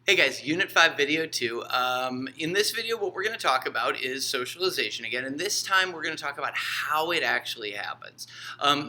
Hey guys, Unit 5 Video 2. In this video, what we're going to talk about is socialization again, and this time we're going to talk about how it actually happens.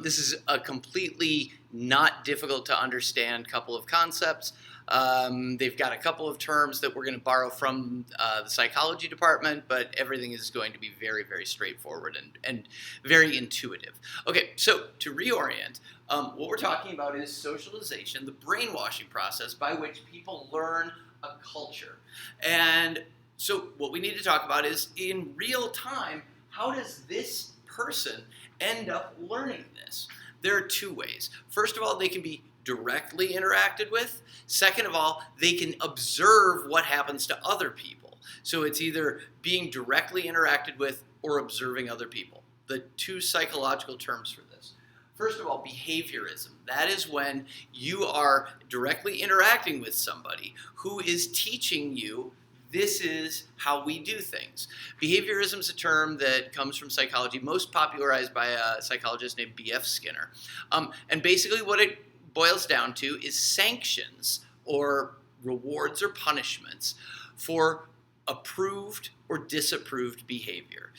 This is a completely not difficult to understand couple of concepts. They've got a couple of terms that we're going to borrow from the psychology department, but everything is going to be very, very straightforward and very intuitive. Okay, so to reorient, what we're talking about is socialization, the brainwashing process by which people learn a culture. And so what we need to talk about is, in real time, how does this person end up learning this? There are two ways. First of all, they can be directly interacted with. Second of all, they can observe what happens to other people. So it's either being directly interacted with or observing other people. The two psychological terms for this. First of all, behaviorism. That is when you are directly interacting with somebody who is teaching you this is how we do things. Behaviorism is a term that comes from psychology, most popularized by a psychologist named B.F. Skinner. And basically what it boils down to is sanctions or rewards or punishments for approved or disapproved behavior.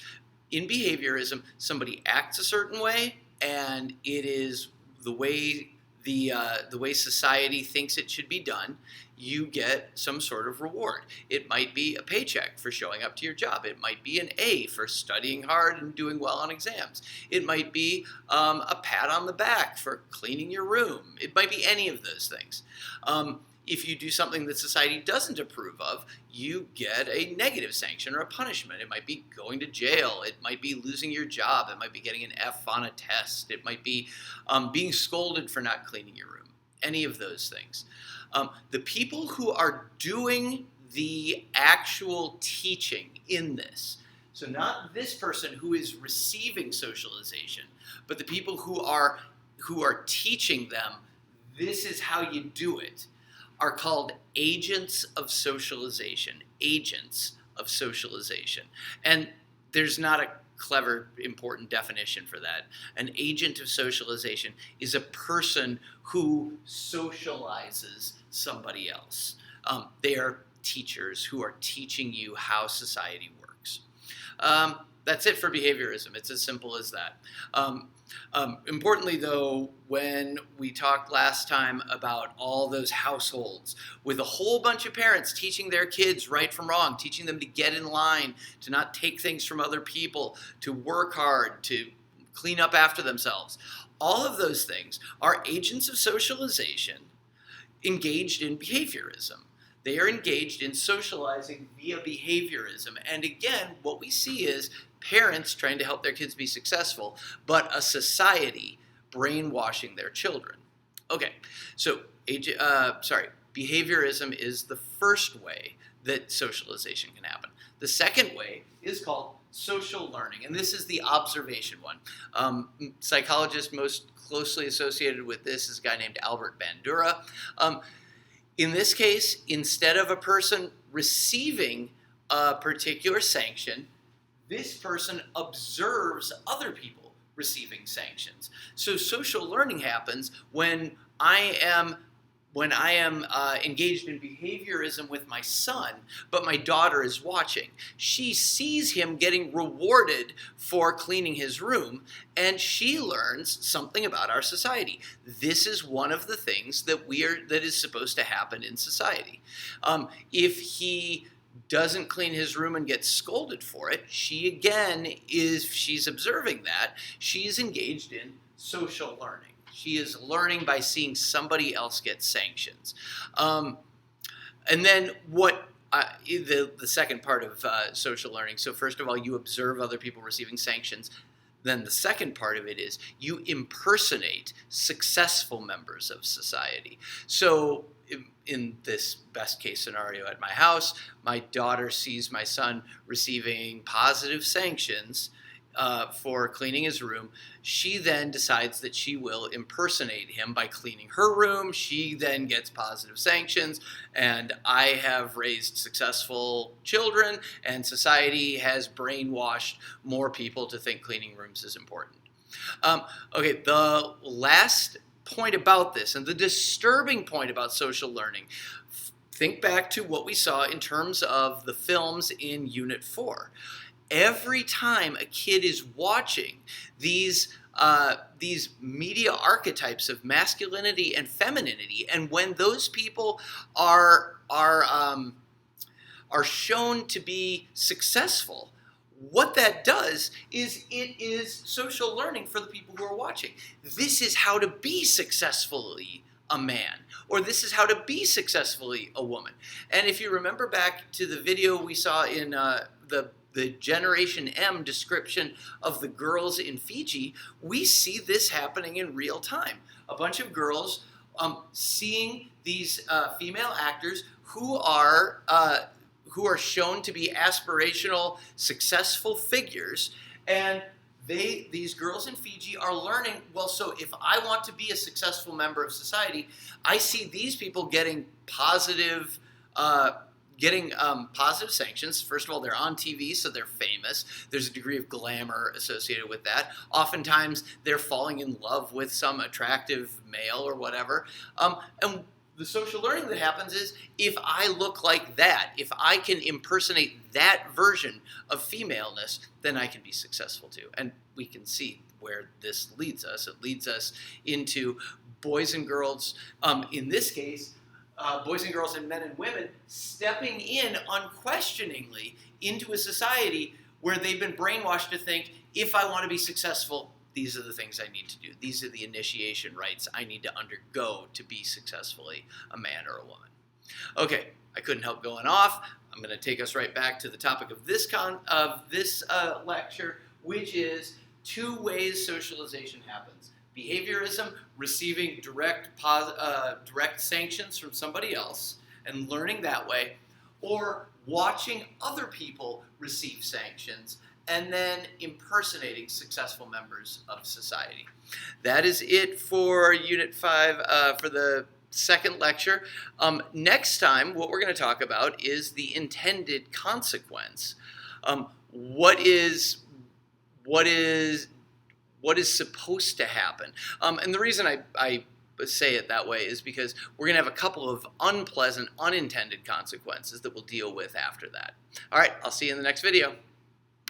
In behaviorism, somebody acts a certain way, and it is the way society thinks it should be done. You get some sort of reward. It might be a paycheck for showing up to your job. It might be an A for studying hard and doing well on exams. It might be a pat on the back for cleaning your room. It might be any of those things. If you do something that society doesn't approve of, you get a negative sanction or a punishment. It might be going to jail. It might be losing your job. It might be getting an F on a test. It might be being scolded for not cleaning your room. Any of those things. The people who are doing the actual teaching in this, so not this person who is receiving socialization, but the people who are teaching them, this is how you do it, are called agents of socialization. Agents of socialization. And there's not a clever, important definition for that. An agent of socialization is a person who socializes somebody else. They are teachers who are teaching you how society works. That's it for behaviorism. It's as simple as that. Importantly, though, when we talked last time about all those households with a whole bunch of parents teaching their kids right from wrong, teaching them to get in line, to not take things from other people, to work hard, to clean up after themselves, all of those things are agents of socialization engaged in behaviorism. They are engaged in socializing via behaviorism. And again, what we see is parents trying to help their kids be successful, but a society brainwashing their children. Okay, so behaviorism is the first way that socialization can happen. The second way is called social learning, and this is the observation one. Psychologist most closely associated with this is a guy named Albert Bandura. In this case, instead of a person receiving a particular sanction, this person observes other people receiving sanctions. So social learning happens when I am engaged in behaviorism with my son, but my daughter is watching. She sees him getting rewarded for cleaning his room, and she learns something about our society. This is one of the things that is supposed to happen in society. If he doesn't clean his room and gets scolded for it, she's observing that, she's engaged in social learning. She is learning by seeing somebody else get sanctions. And then the second part of social learning, so first of all, you observe other people receiving sanctions. Then the second part of it is you impersonate successful members of society. So in this best case scenario at my house, my daughter sees my son receiving positive sanctions for cleaning his room. She then decides that she will impersonate him by cleaning her room. She then gets positive sanctions, and I have raised successful children, and society has brainwashed more people to think cleaning rooms is important. Okay, the last point about this, and the disturbing point about social learning, think back to what we saw in terms of the films in Unit 4. Every time a kid is watching these media archetypes of masculinity and femininity, and when those people are shown to be successful, what that does is it is social learning for the people who are watching. This is how to be successfully a man, or this is how to be successfully a woman. And if you remember back to the video we saw in the Generation M description of the girls in Fiji, we see this happening in real time. A bunch of girls seeing these female actors who are shown to be aspirational, successful figures, and these girls in Fiji are learning, well, so if I want to be a successful member of society, I see these people getting positive sanctions. First of all, they're on TV, so they're famous. There's a degree of glamour associated with that. Oftentimes, they're falling in love with some attractive male or whatever. And the social learning that happens is, if I look like that, if I can impersonate that version of femaleness, then I can be successful too. And we can see where this leads us. It leads us into boys and girls, in this case, boys and girls and men and women stepping in unquestioningly into a society where they've been brainwashed to think, if I want to be successful, these are the things I need to do. These are the initiation rites I need to undergo to be successfully a man or a woman. Okay, I couldn't help going off. I'm going to take us right back to the topic of this lecture, which is 2 ways socialization happens. Behaviorism, receiving direct sanctions from somebody else and learning that way, or watching other people receive sanctions and then impersonating successful members of society. That is it for Unit 5 for the second lecture. Next time, what we're going to talk about is the intended consequence. What is supposed to happen? And the reason I say it that way is because we're going to have a couple of unpleasant, unintended consequences that we'll deal with after that. All right, I'll see you in the next video.